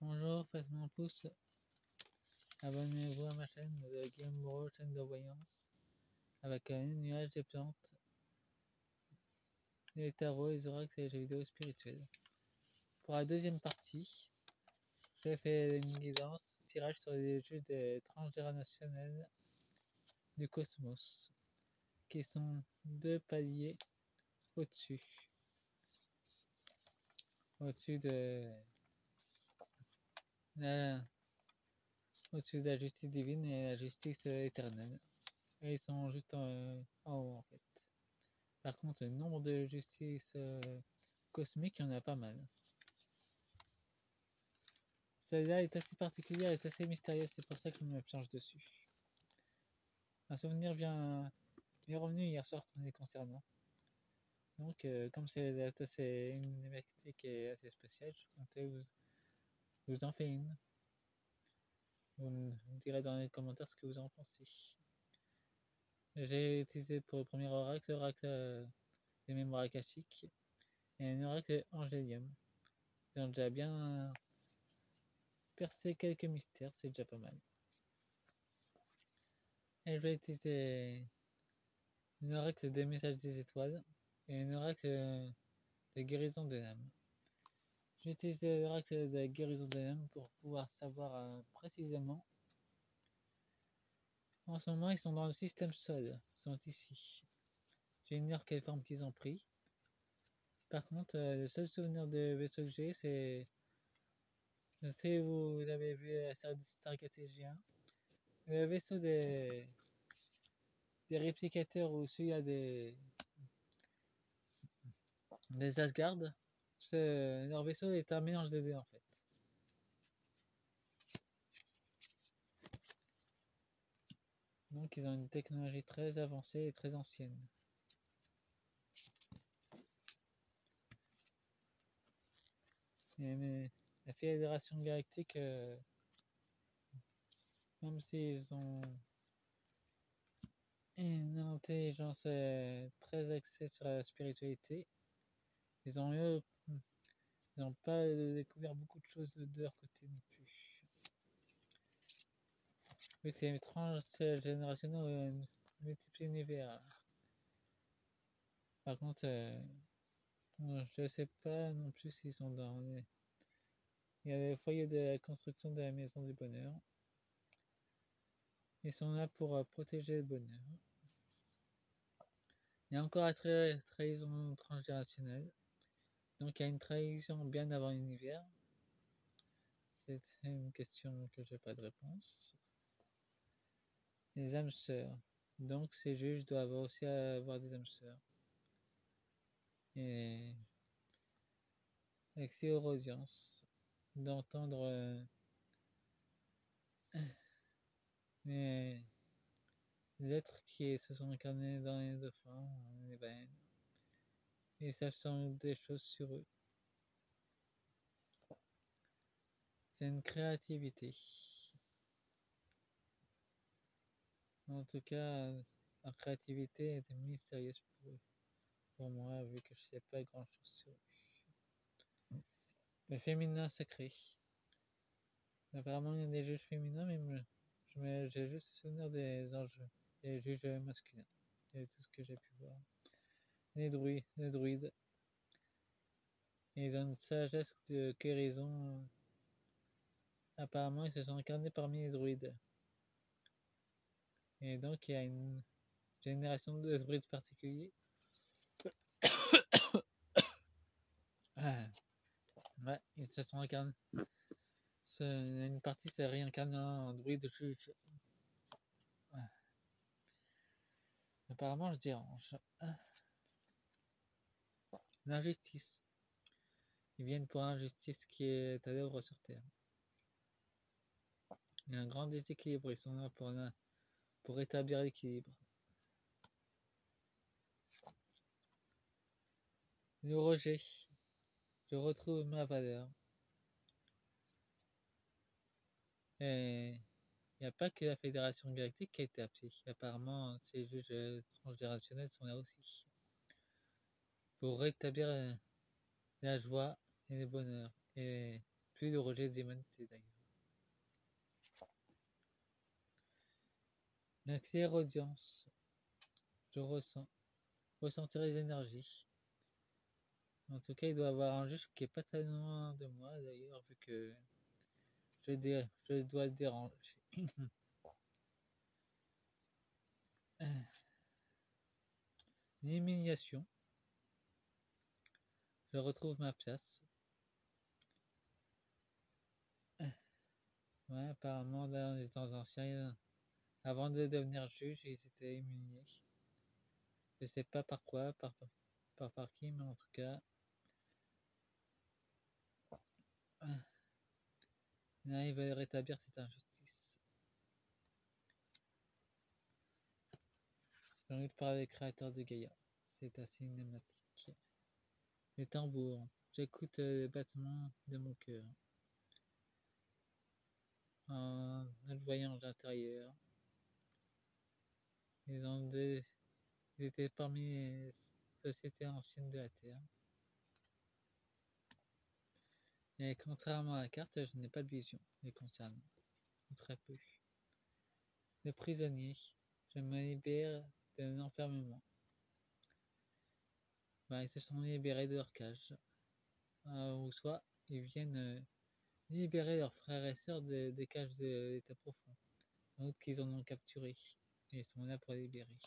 Bonjour, faites-moi un pouce, abonnez-vous à ma chaîne de Guillaume Moreau, chaîne de voyance, avec un nuage des plantes, les tarots, les oracles et les jeux vidéo spirituels. Pour la deuxième partie, j'ai fait une guidance, tirage sur les jeux des transgénérationnels du cosmos, qui sont 2 paliers au-dessus de la justice divine et la justice éternelle. Et ils sont juste en haut en fait. Par contre, le nombre de justice cosmique, il y en a pas mal. Celle-là est assez particulière, est assez mystérieuse, c'est pour ça que je me penche dessus. Un souvenir m'est revenu hier soir concernant. Donc, comme c'est une thématique qui est assez spéciale, je comptais vous en faire une. Vous me direz dans les commentaires ce que vous en pensez. J'ai utilisé pour le premier oracle, l'oracle des mémoires akashiques, et un oracle angélium. Ils ont déjà bien percé quelques mystères, c'est déjà pas mal. Et je vais utiliser un oracle des messages des étoiles et un oracle de guérison de l'âme. Je vais utiliser l'oracle de guérison de l'âme pour pouvoir savoir précisément. En ce moment, ils sont dans le système sol, ils sont ici. J'ignore quelle forme qu'ils ont pris. Par contre, le seul souvenir de vaisseau que j'ai, c'est. Je sais, vous avez vu la série de Stargate G1. Le vaisseau des réplicateurs où il y a des Asgard. Leur vaisseau est un mélange des deux en fait. Donc ils ont une technologie très avancée et très ancienne. Mais la Fédération Galactique, même s'ils ont une intelligence très axée sur la spiritualité, ils n'ont pas découvert beaucoup de choses de leur côté non plus. Vu que c'est transgénérationnel multiple univers. Par contre, je sais pas non plus s'ils sont dans les. Il y a le foyer de la construction de la maison du bonheur. Ils sont là pour protéger le bonheur. Il y a encore la trahison transgénérationnelle. Donc il y a une trahison bien avant l'univers. C'est une question que j'ai pas de réponse. Les âmes sœurs. Donc ces juges doivent aussi avoir des âmes sœurs. Et accès aux audiences. D'entendre les êtres qui se sont incarnés dans les dauphins, les baleines. Ils savent sans doute des choses sur eux. C'est une créativité. En tout cas, leur créativité est mystérieuse pour moi, vu que je sais pas grand chose sur eux. Le féminin sacré. Apparemment, il y a des juges féminins, mais j'ai juste le souvenir des anges, des juges masculins. C'est tout ce que j'ai pu voir. Les druides. Ils ont une sagesse de guérison. Apparemment, ils se sont incarnés parmi les druides. Et donc, il y a une génération de druides particuliers. Ouais, ils se sont incarnés. Une partie s'est réincarnée en druide juge. Apparemment, je dérange. L'injustice. Ils viennent pour l'injustice qui est à l'œuvre sur Terre. Il y a un grand déséquilibre. Ils sont là pour rétablir l'équilibre. Le rejet. Je retrouve ma valeur. Et il n'y a pas que la Fédération Galactique qui a été appelée. Apparemment, ces juges transgénérationnels sont là aussi. Pour rétablir la joie et le bonheur. Et plus le rejet des humanités d'ailleurs. La clairaudience. Je ressentirai les énergies. En tout cas, il doit y avoir un juge qui est pas très loin de moi d'ailleurs, vu que je dois le déranger. L'humiliation. Je retrouve ma place. Ouais, apparemment, dans les temps anciens, avant de devenir juge, ils étaient humiliés. Je sais pas par quoi, par qui, mais en tout cas, là, ils veulent rétablir cette injustice. J'ai envie de parler des créateurs de Gaïa. C'est assez cinématique. Les tambours. J'écoute le battement de mon cœur. En le voyant de l'intérieur. Ils étaient parmi les sociétés anciennes de la Terre. Et contrairement à la carte, je n'ai pas de vision les concernant. Ou très peu. Le prisonnier. Je me libère de l'enfermement. Ils se sont libérés de leur cage. Ou soit ils viennent libérer leurs frères et sœurs des cages de l'état profond. Sans doute qu'ils en ont capturé. Et ils sont là pour les libérer.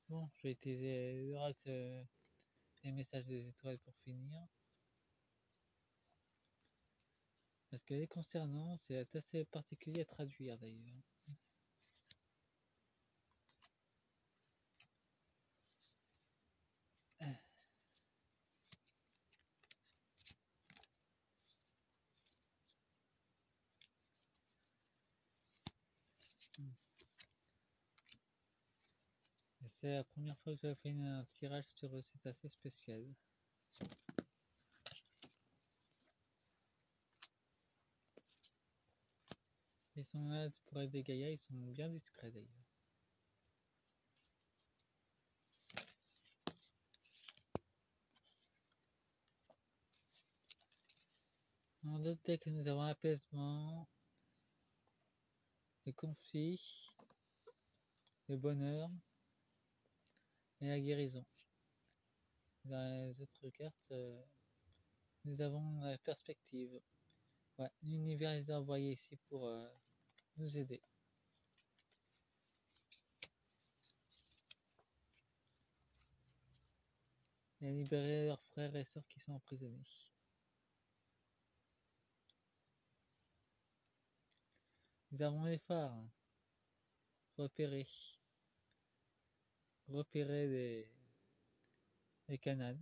Bon, je vais utiliser l'oracle les messages des étoiles pour finir. Parce que les concernant, c'est assez particulier à traduire d'ailleurs. C'est la première fois que je fais un tirage sur eux, c'est assez spécial. Ils sont là pour aider Gaïa, ils sont bien discrets d'ailleurs. En d'autres decks, nous avons apaisement, le conflit, le bonheur et la guérison. Dans les autres cartes, nous avons la perspective. Ouais, l'univers les a envoyés ici pour nous aider. Et libérer leurs frères et sœurs qui sont emprisonnés. Nous avons les phares. Repérer les canals.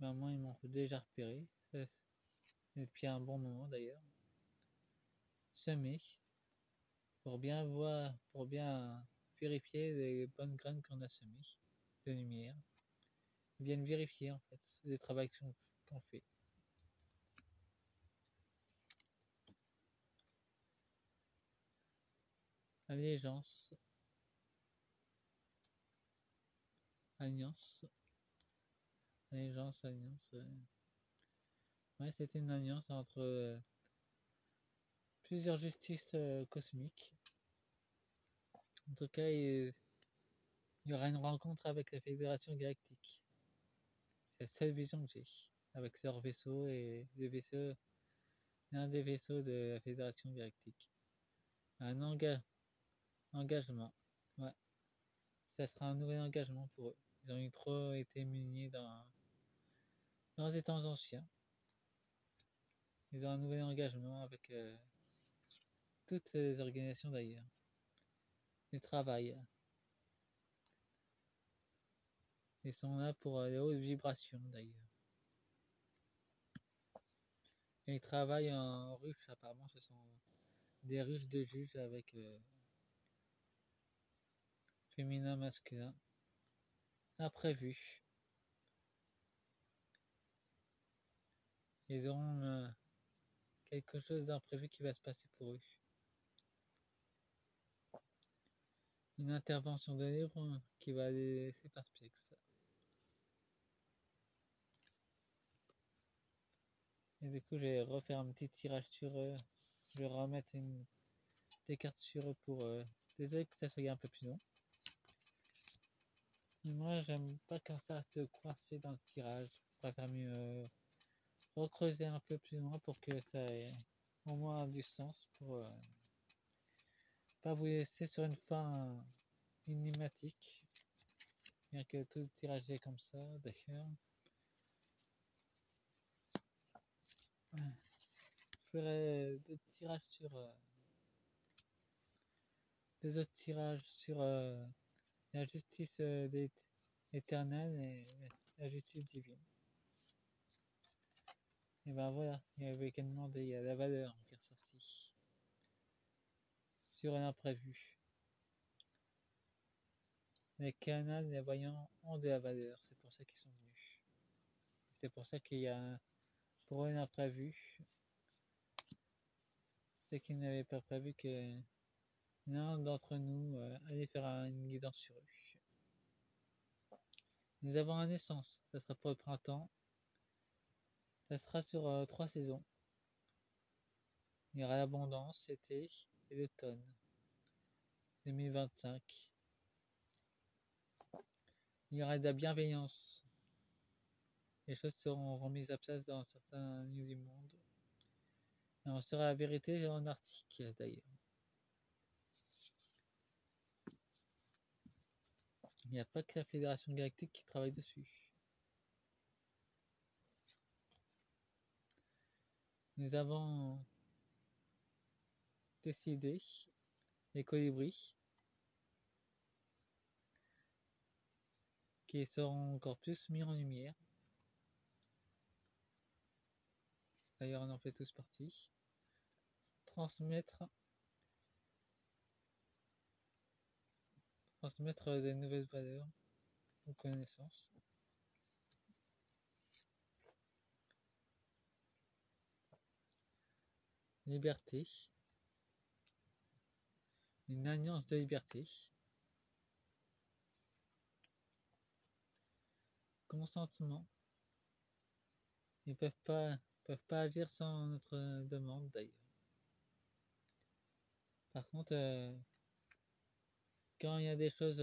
Moi, ils m'ont déjà repéré. Depuis un bon moment d'ailleurs. Semer. Pour bien voir, pour bien vérifier les bonnes graines qu'on a semées de lumière. Ils viennent vérifier en fait les travaux qu'on fait. Allégeance. Alliance. Allégeance, alliance. Ouais, c'est une alliance entre plusieurs justices cosmiques. En tout cas, il y aura une rencontre avec la Fédération Galactique. C'est la seule vision que j'ai. Avec leur vaisseau et l'un des vaisseaux de la Fédération Galactique. Un engagement. Ouais. Ça sera un nouvel engagement pour eux. Ils ont eu trop été munis dans les temps anciens. Ils ont un nouvel engagement avec toutes les organisations d'ailleurs. Ils travaillent. Ils sont là pour les hautes vibrations d'ailleurs. Et ils travaillent en ruche, apparemment ce sont des ruches de juges avec féminin, masculin. Imprévu. Ils auront quelque chose d'imprévu qui va se passer pour eux. une intervention de livre qui va aller laisser perplexe. Et du coup, je vais refaire un petit tirage sur eux. Je vais remettre des cartes sur eux pour. Désolé que ça soit un peu plus long. Mais moi, j'aime pas quand ça reste coincé dans le tirage. Je préfère mieux recreuser un peu plus loin pour que ça ait au moins du sens. Pour pas vous laisser sur une fin énigmatique. Bien que tout le tirage est comme ça, d'ailleurs. Je ferai deux autres tirages sur la justice éternelle et la justice divine. Et ben voilà, il y avait qu'à demander, il y a la valeur qui est ressortie sur un imprévu. Les canals, les voyants ont de la valeur, c'est pour ça qu'ils sont venus. C'est pour ça qu'il y a pour un imprévu, c'est qu'ils n'avaient pas prévu que l'un d'entre nous allait faire une guidance sur eux. Nous avons un naissance, ça sera pour le printemps, ça sera sur 3 saisons. Il y aura l'abondance, l'été et l'automne 2025. Il y aura de la bienveillance. Les choses seront remises à place dans certains lieux du monde. Et on saura la vérité en Arctique d'ailleurs. Il n'y a pas que la Fédération Galactique qui travaille dessus. Nous avons décidé, les colibris, qui seront encore plus mis en lumière. D'ailleurs, on en fait tous partie. Transmettre des nouvelles valeurs ou connaissances. Liberté. Une alliance de liberté. Consentement. Ils peuvent pas agir sans notre demande d'ailleurs. Par contre, quand il y a des choses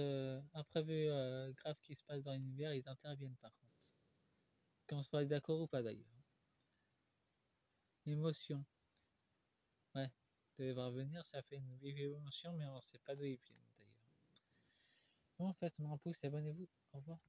imprévues, graves qui se passent dans l'univers, ils interviennent par contre. Qu'on soit d'accord ou pas d'ailleurs. Émotion. Ouais, de les voir venir, ça fait une vive émotion, mais on sait pas d'où ils viennent d'ailleurs. Bon, en fait, mon pouce, abonnez-vous. Au revoir.